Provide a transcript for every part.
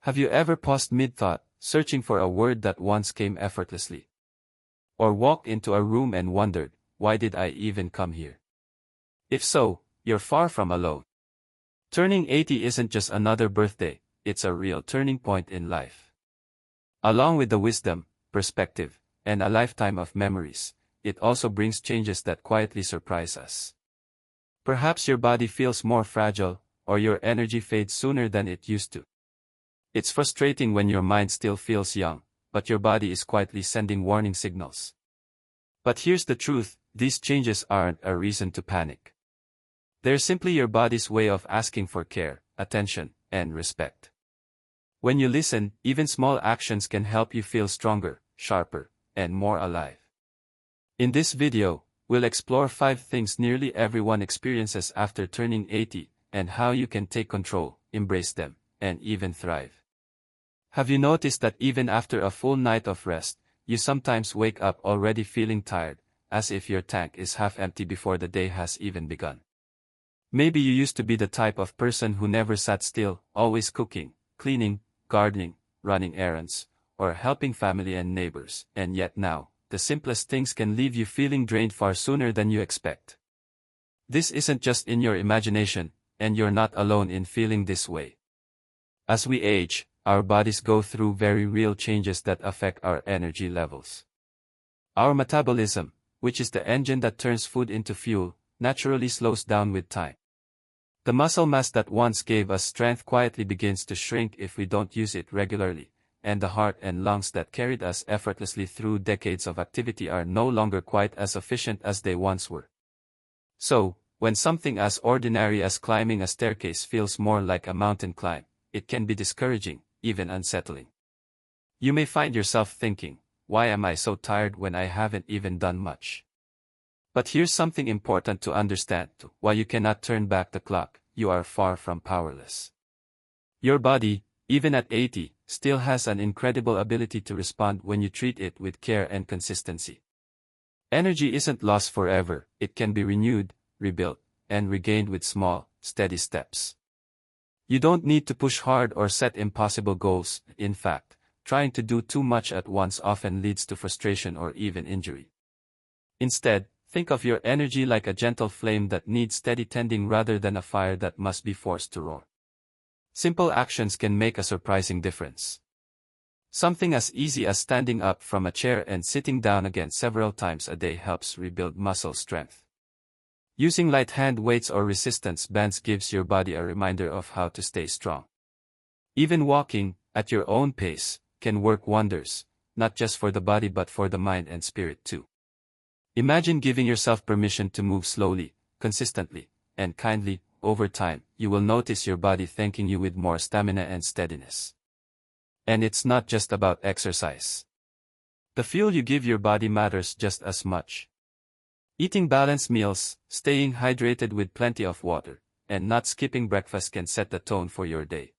Have you ever paused mid-thought, searching for a word that once came effortlessly? Or walked into a room and wondered, why did I even come here? If so, you're far from alone. Turning 80 isn't just another birthday, it's a real turning point in life. Along with the wisdom, perspective, and a lifetime of memories, it also brings changes that quietly surprise us. Perhaps your body feels more fragile, or your energy fades sooner than it used to. It's frustrating when your mind still feels young, but your body is quietly sending warning signals. But here's the truth, these changes aren't a reason to panic. They're simply your body's way of asking for care, attention, and respect. When you listen, even small actions can help you feel stronger, sharper, and more alive. In this video, we'll explore 5 things nearly everyone experiences after turning 80, and how you can take control, embrace them, and even thrive. Have you noticed that even after a full night of rest, you sometimes wake up already feeling tired, as if your tank is half empty before the day has even begun? Maybe you used to be the type of person who never sat still, always cooking, cleaning, gardening, running errands, or helping family and neighbors, and yet now, the simplest things can leave you feeling drained far sooner than you expect. This isn't just in your imagination, and you're not alone in feeling this way. As we age, our bodies go through very real changes that affect our energy levels. Our metabolism, which is the engine that turns food into fuel, naturally slows down with time. The muscle mass that once gave us strength quietly begins to shrink if we don't use it regularly, and the heart and lungs that carried us effortlessly through decades of activity are no longer quite as efficient as they once were. So, when something as ordinary as climbing a staircase feels more like a mountain climb, it can be discouraging, even unsettling. You may find yourself thinking, why am I so tired when I haven't even done much? But here's something important to understand, while you cannot turn back the clock, you are far from powerless. Your body, even at 80, still has an incredible ability to respond when you treat it with care and consistency. Energy isn't lost forever, it can be renewed, rebuilt, and regained with small, steady steps. You don't need to push hard or set impossible goals. In fact, trying to do too much at once often leads to frustration or even injury. Instead, think of your energy like a gentle flame that needs steady tending rather than a fire that must be forced to roar. Simple actions can make a surprising difference. Something as easy as standing up from a chair and sitting down again several times a day helps rebuild muscle strength. Using light hand weights or resistance bands gives your body a reminder of how to stay strong. Even walking, at your own pace, can work wonders, not just for the body but for the mind and spirit too. Imagine giving yourself permission to move slowly, consistently, and kindly. Over time, you will notice your body thanking you with more stamina and steadiness. And it's not just about exercise. The fuel you give your body matters just as much. Eating balanced meals, staying hydrated with plenty of water, and not skipping breakfast can set the tone for your day.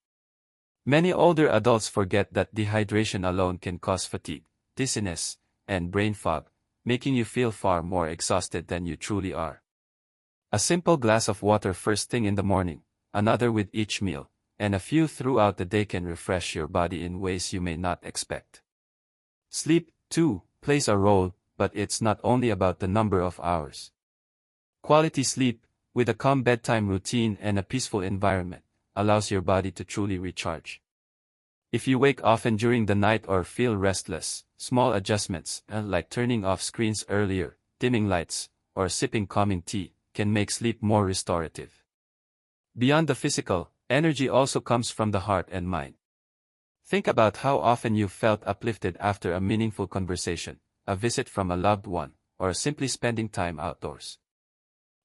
Many older adults forget that dehydration alone can cause fatigue, dizziness, and brain fog, making you feel far more exhausted than you truly are. A simple glass of water first thing in the morning, another with each meal, and a few throughout the day can refresh your body in ways you may not expect. Sleep, too, plays a role, but it's not only about the number of hours. Quality sleep, with a calm bedtime routine and a peaceful environment, allows your body to truly recharge. If you wake often during the night or feel restless, small adjustments, like turning off screens earlier, dimming lights, or sipping calming tea, can make sleep more restorative. Beyond the physical, energy also comes from the heart and mind. Think about how often you've felt uplifted after a meaningful conversation, a visit from a loved one, or simply spending time outdoors.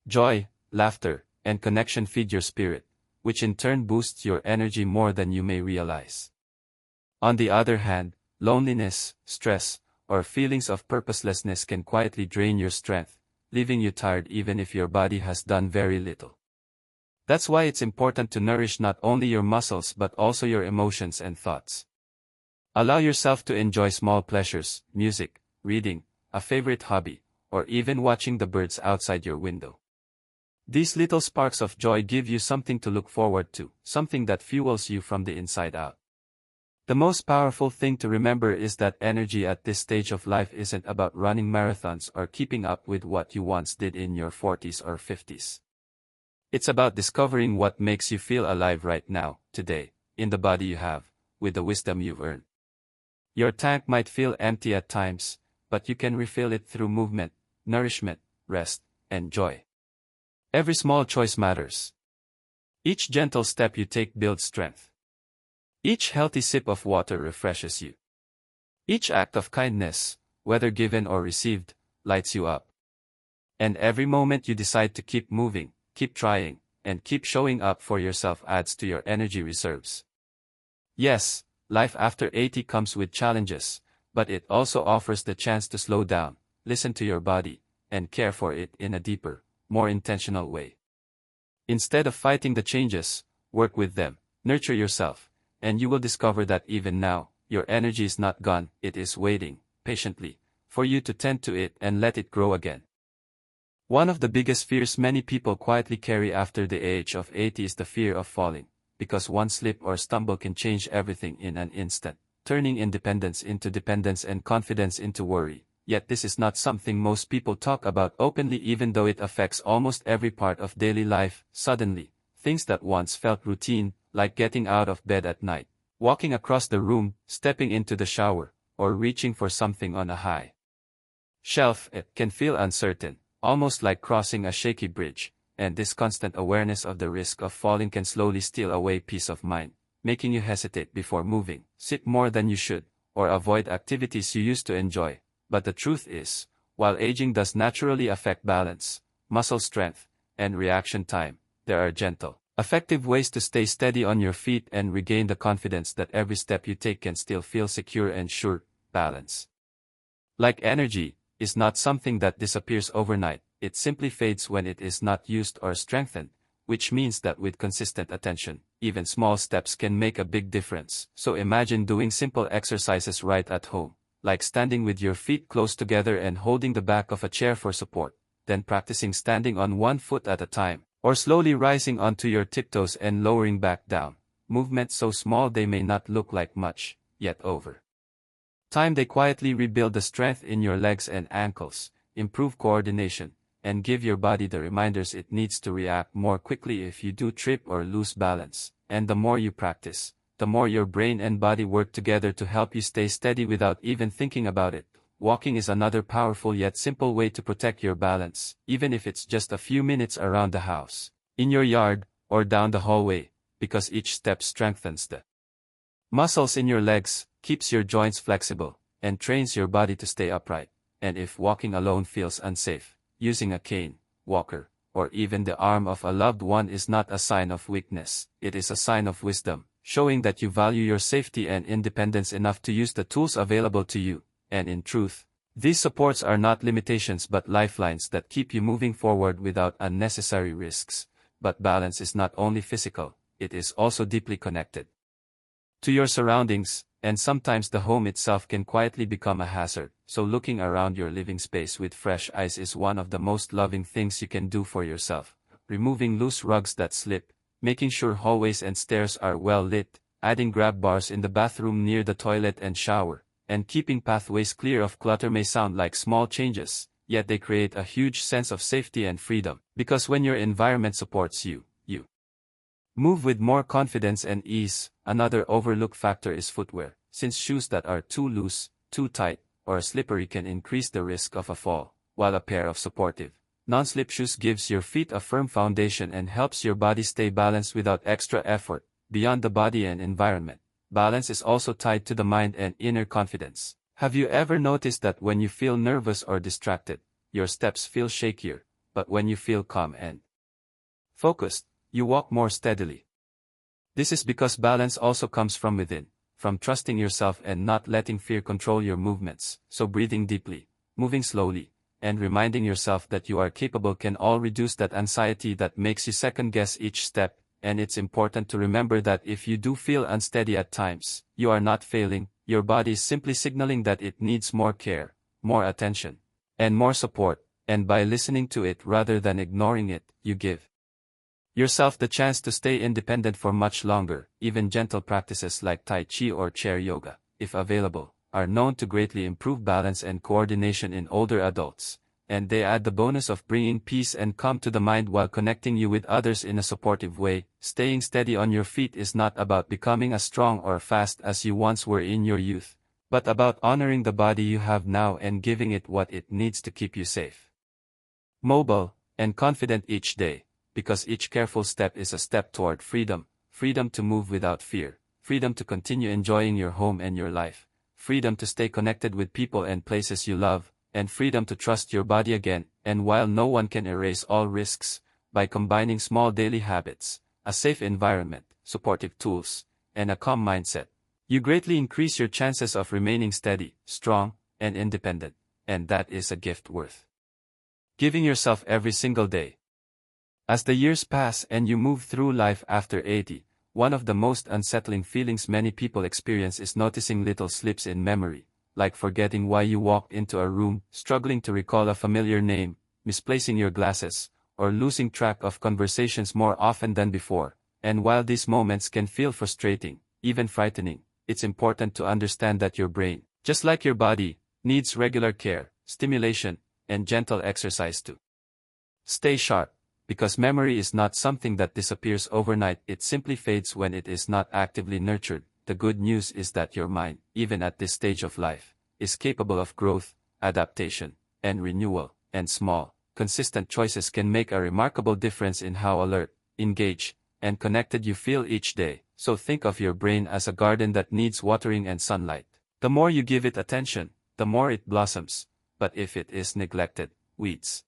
Joy, laughter, and connection feed your spirit, which in turn boosts your energy more than you may realize. On the other hand, loneliness, stress, or feelings of purposelessness can quietly drain your strength, leaving you tired even if your body has done very little. That's why it's important to nourish not only your muscles but also your emotions and thoughts. Allow yourself to enjoy small pleasures, music, reading, a favorite hobby, or even watching the birds outside your window. These little sparks of joy give you something to look forward to, something that fuels you from the inside out. The most powerful thing to remember is that energy at this stage of life isn't about running marathons or keeping up with what you once did in your 40s or 50s. It's about discovering what makes you feel alive right now, today, in the body you have, with the wisdom you've earned. Your tank might feel empty at times, but you can refill it through movement, nourishment, rest, and joy. Every small choice matters. Each gentle step you take builds strength. Each healthy sip of water refreshes you. Each act of kindness, whether given or received, lights you up. And every moment you decide to keep moving, keep trying, and keep showing up for yourself adds to your energy reserves. Yes, life after 80 comes with challenges, but it also offers the chance to slow down, listen to your body, and care for it in a deeper, more intentional way. Instead of fighting the changes, work with them, nurture yourself, and you will discover that even now, your energy is not gone, it is waiting, patiently, for you to tend to it and let it grow again. One of the biggest fears many people quietly carry after the age of 80 is the fear of falling, because one slip or stumble can change everything in an instant, turning independence into dependence and confidence into worry. Yet this is not something most people talk about openly, even though it affects almost every part of daily life. Suddenly, things that once felt routine, like getting out of bed at night, walking across the room, stepping into the shower, or reaching for something on a high shelf, it can feel uncertain, almost like crossing a shaky bridge, and this constant awareness of the risk of falling can slowly steal away peace of mind, making you hesitate before moving, sit more than you should, or avoid activities you used to enjoy. But the truth is, while aging does naturally affect balance, muscle strength, and reaction time, there are gentle, effective ways to stay steady on your feet and regain the confidence that every step you take can still feel secure and sure. Balance, like energy, is not something that disappears overnight, it simply fades when it is not used or strengthened, which means that with consistent attention, even small steps can make a big difference. So imagine doing simple exercises right at home, like standing with your feet close together and holding the back of a chair for support, then practicing standing on one foot at a time, or slowly rising onto your tiptoes and lowering back down. Movements so small they may not look like much, yet over time they quietly rebuild the strength in your legs and ankles, improve coordination, and give your body the reminders it needs to react more quickly if you do trip or lose balance. And the more you practice, the more your brain and body work together to help you stay steady without even thinking about it. Walking is another powerful yet simple way to protect your balance, even if it's just a few minutes around the house, in your yard, or down the hallway, because each step strengthens the muscles in your legs, keeps your joints flexible, and trains your body to stay upright. And if walking alone feels unsafe, using a cane, walker, or even the arm of a loved one is not a sign of weakness, it is a sign of wisdom, showing that you value your safety and independence enough to use the tools available to you. And in truth, these supports are not limitations but lifelines that keep you moving forward without unnecessary risks. But balance is not only physical, it is also deeply connected to your surroundings, and sometimes the home itself can quietly become a hazard. So looking around your living space with fresh eyes is one of the most loving things you can do for yourself. Removing loose rugs that slip, making sure hallways and stairs are well lit, adding grab bars in the bathroom near the toilet and shower, and keeping pathways clear of clutter may sound like small changes, yet they create a huge sense of safety and freedom. Because when your environment supports you, you move with more confidence and ease. Another overlooked factor is footwear, since shoes that are too loose, too tight, or slippery can increase the risk of a fall, while a pair of supportive, non-slip shoes gives your feet a firm foundation and helps your body stay balanced without extra effort. Beyond the body and environment, balance is also tied to the mind and inner confidence. Have you ever noticed that when you feel nervous or distracted, your steps feel shakier, but when you feel calm and focused, you walk more steadily? This is because balance also comes from within, from trusting yourself and not letting fear control your movements. So breathing deeply, moving slowly, and reminding yourself that you are capable can all reduce that anxiety that makes you second-guess each step. And it's important to remember that if you do feel unsteady at times, you are not failing, your body is simply signaling that it needs more care, more attention, and more support, and by listening to it rather than ignoring it, you give yourself the chance to stay independent for much longer. Even gentle practices like Tai Chi or chair yoga, if available, are known to greatly improve balance and coordination in older adults, and they add the bonus of bringing peace and calm to the mind while connecting you with others in a supportive way. Staying steady on your feet is not about becoming as strong or fast as you once were in your youth, but about honoring the body you have now and giving it what it needs to keep you safe, mobile, and confident each day, because each careful step is a step toward freedom, freedom to move without fear, freedom to continue enjoying your home and your life, freedom to stay connected with people and places you love, and freedom to trust your body again. And while no one can erase all risks, by combining small daily habits, a safe environment, supportive tools, and a calm mindset, you greatly increase your chances of remaining steady, strong, and independent, and that is a gift worth giving yourself every single day. As the years pass and you move through life after 80, one of the most unsettling feelings many people experience is noticing little slips in memory, like forgetting why you walked into a room, struggling to recall a familiar name, misplacing your glasses, or losing track of conversations more often than before. And while these moments can feel frustrating, even frightening, it's important to understand that your brain, just like your body, needs regular care, stimulation, and gentle exercise to stay sharp. Because memory is not something that disappears overnight, it simply fades when it is not actively nurtured. The good news is that your mind, even at this stage of life, is capable of growth, adaptation, and renewal, and small, consistent choices can make a remarkable difference in how alert, engaged, and connected you feel each day. So think of your brain as a garden that needs watering and sunlight. The more you give it attention, the more it blossoms, but if it is neglected, weeds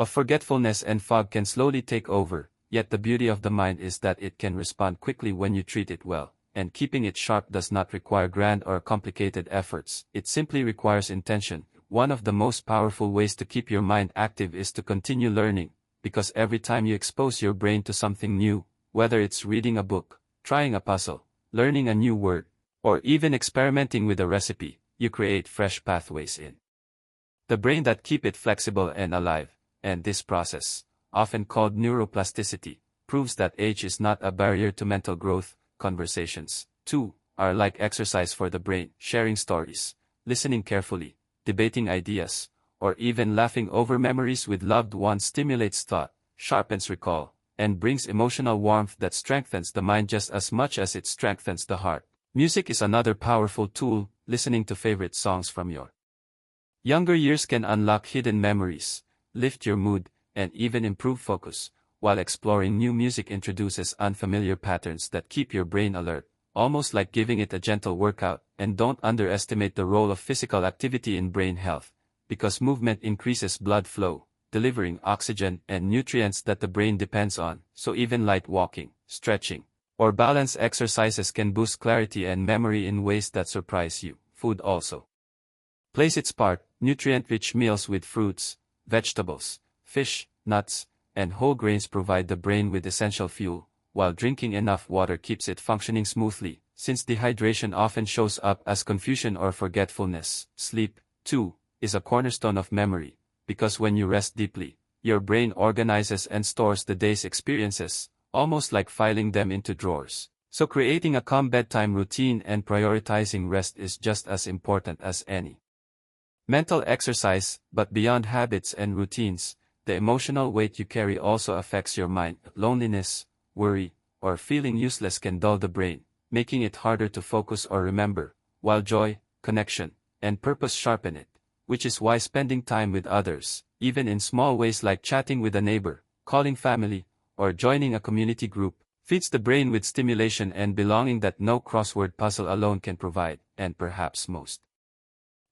of forgetfulness and fog can slowly take over. Yet the beauty of the mind is that it can respond quickly when you treat it well, and keeping it sharp does not require grand or complicated efforts. It simply requires intention. One of the most powerful ways to keep your mind active is to continue learning, because every time you expose your brain to something new, whether it's reading a book, trying a puzzle, learning a new word, or even experimenting with a recipe, you create fresh pathways in the brain that keep it flexible and alive. And this process, often called neuroplasticity, proves that age is not a barrier to mental growth. Conversations, too, are like exercise for the brain. Sharing stories, listening carefully, debating ideas, or even laughing over memories with loved ones stimulates thought, sharpens recall, and brings emotional warmth that strengthens the mind just as much as it strengthens the heart. Music is another powerful tool. Listening to favorite songs from your younger years can unlock hidden memories, lift your mood, and even improve focus, while exploring new music introduces unfamiliar patterns that keep your brain alert, almost like giving it a gentle workout. And don't underestimate the role of physical activity in brain health, because movement increases blood flow, delivering oxygen and nutrients that the brain depends on. So even light walking, stretching, or balance exercises can boost clarity and memory in ways that surprise you. Food also plays its part. Nutrient-rich meals with fruits, vegetables, fish, nuts, and whole grains provide the brain with essential fuel, while drinking enough water keeps it functioning smoothly. Since dehydration often shows up as confusion or forgetfulness, sleep, too, is a cornerstone of memory, because when you rest deeply, your brain organizes and stores the day's experiences, almost like filing them into drawers. So creating a calm bedtime routine and prioritizing rest is just as important as any mental exercise. But beyond habits and routines, the emotional weight you carry also affects your mind. Loneliness, worry, or feeling useless can dull the brain, making it harder to focus or remember, while joy, connection, and purpose sharpen it, which is why spending time with others, even in small ways like chatting with a neighbor, calling family, or joining a community group, feeds the brain with stimulation and belonging that no crossword puzzle alone can provide. And perhaps most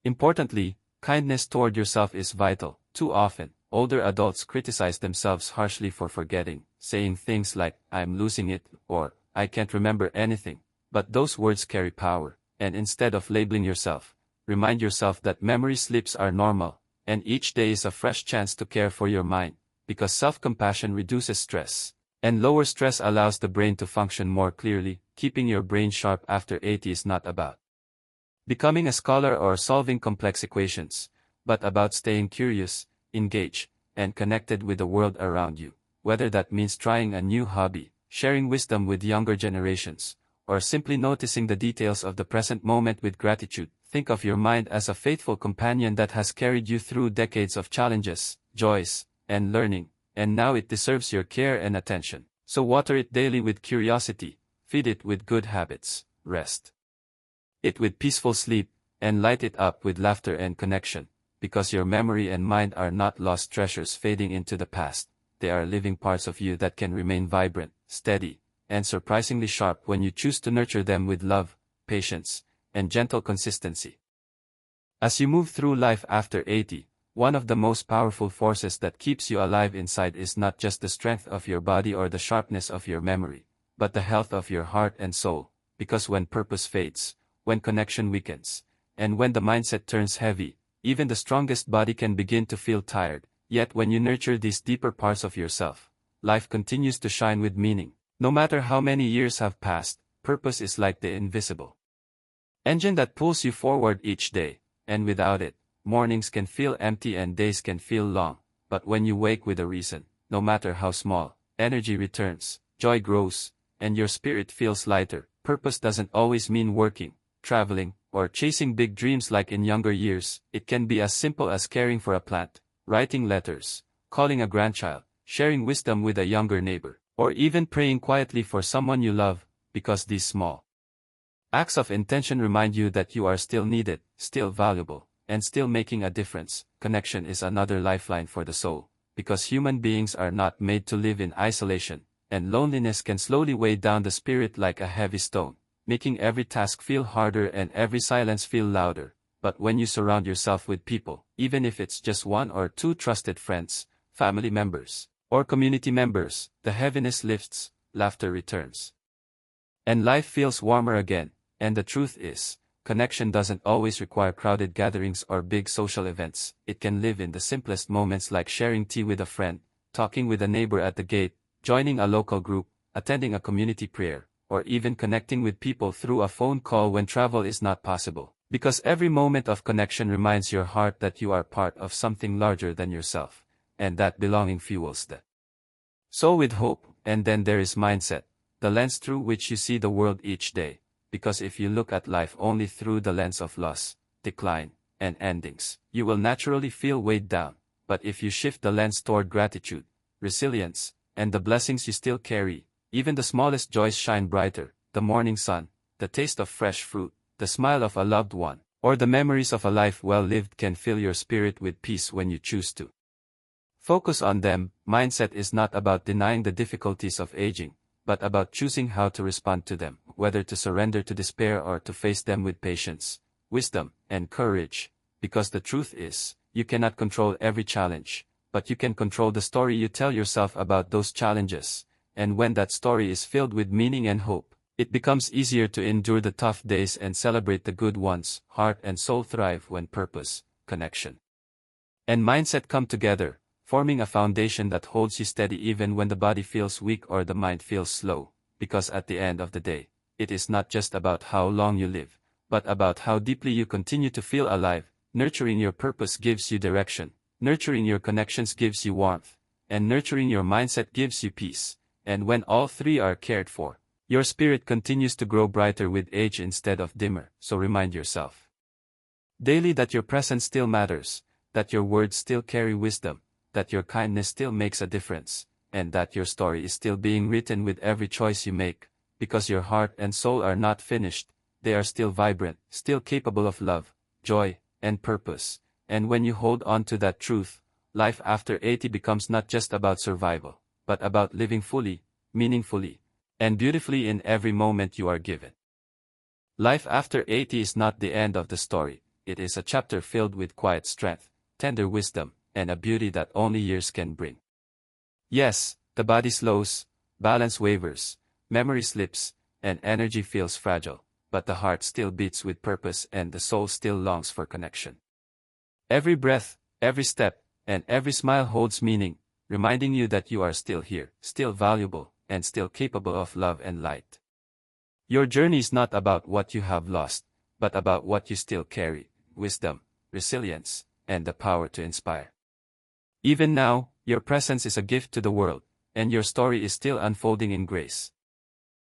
importantly, kindness toward yourself is vital. Too often, older adults criticize themselves harshly for forgetting, saying things like, "I'm losing it," or "I can't remember anything." But those words carry power, and instead of labeling yourself, remind yourself that memory slips are normal, and each day is a fresh chance to care for your mind, because self-compassion reduces stress, and lower stress allows the brain to function more clearly. Keeping your brain sharp after 80 is not about becoming a scholar or solving complex equations, but about staying curious, engaged, and connected with the world around you. whether that means trying a new hobby, sharing wisdom with younger generations, or simply noticing the details of the present moment with gratitude. Think of your mind as a faithful companion that has carried you through decades of challenges, joys, and learning, and now it deserves your care and attention. So water it daily with curiosity, feed it with good habits, rest it with peaceful sleep, and light it up with laughter and connection, because your memory and mind are not lost treasures fading into the past. They are living parts of you that can remain vibrant, steady, and surprisingly sharp when you choose to nurture them with love, patience, and gentle consistency. As you move through life after 80, one of the most powerful forces that keeps you alive inside is not just the strength of your body or the sharpness of your memory, but the health of your heart and soul, because when purpose fades, when connection weakens, and when the mindset turns heavy, even the strongest body can begin to feel tired. Yet when you nurture these deeper parts of yourself, life continues to shine with meaning. No matter how many years have passed, purpose is like the invisible engine that pulls you forward each day, and without it, mornings can feel empty and days can feel long. But when you wake with a reason, no matter how small, energy returns, joy grows, and your spirit feels lighter. Purpose doesn't always mean working, traveling, or chasing big dreams like in younger years. It can be as simple as caring for a plant, writing letters, calling a grandchild, sharing wisdom with a younger neighbor, or even praying quietly for someone you love, because these small acts of intention remind you that you are still needed, still valuable, and still making a difference. Connection is another lifeline for the soul, because human beings are not made to live in isolation, and loneliness can slowly weigh down the spirit like a heavy stone, making every task feel harder and every silence feel louder. But when you surround yourself with people, even if it's just one or two trusted friends, family members, or community members, the heaviness lifts, laughter returns, and life feels warmer again. And the truth is, connection doesn't always require crowded gatherings or big social events. It can live in the simplest moments, like sharing tea with a friend, talking with a neighbor at the gate, joining a local group, attending a community prayer, or even connecting with people through a phone call when travel is not possible. Because every moment of connection reminds your heart that you are part of something larger than yourself, and that belonging fuels the soul with hope. And then there is mindset, the lens through which you see the world each day. Because if you look at life only through the lens of loss, decline, and endings, you will naturally feel weighed down. But if you shift the lens toward gratitude, resilience, and the blessings you still carry, even the smallest joys shine brighter. The morning sun, the taste of fresh fruit, the smile of a loved one, or the memories of a life well lived can fill your spirit with peace when you choose to focus on them. Mindset is not about denying the difficulties of aging, but about choosing how to respond to them, whether to surrender to despair or to face them with patience, wisdom, and courage. Because the truth is, you cannot control every challenge, but you can control the story you tell yourself about those challenges. And when that story is filled with meaning and hope, it becomes easier to endure the tough days and celebrate the good ones. Heart and soul thrive when purpose, connection, and mindset come together, forming a foundation that holds you steady even when the body feels weak or the mind feels slow. Because at the end of the day, it is not just about how long you live, but about how deeply you continue to feel alive. Nurturing your purpose gives you direction, nurturing your connections gives you warmth, and nurturing your mindset gives you peace. And when all three are cared for, your spirit continues to grow brighter with age instead of dimmer. So remind yourself daily that your presence still matters, that your words still carry wisdom, that your kindness still makes a difference, and that your story is still being written with every choice you make. Because your heart and soul are not finished, they are still vibrant, still capable of love, joy, and purpose. And when you hold on to that truth, life after 80 becomes not just about survival, but about living fully, meaningfully, and beautifully in every moment you are given. Life after 80 is not the end of the story. It is a chapter filled with quiet strength, tender wisdom, and a beauty that only years can bring. Yes, the body slows, balance wavers, memory slips, and energy feels fragile, but the heart still beats with purpose and the soul still longs for connection. Every breath, every step, and every smile holds meaning, reminding you that you are still here, still valuable, and still capable of love and light. Your journey is not about what you have lost, but about what you still carry: wisdom, resilience, and the power to inspire. Even now, your presence is a gift to the world, and your story is still unfolding in grace.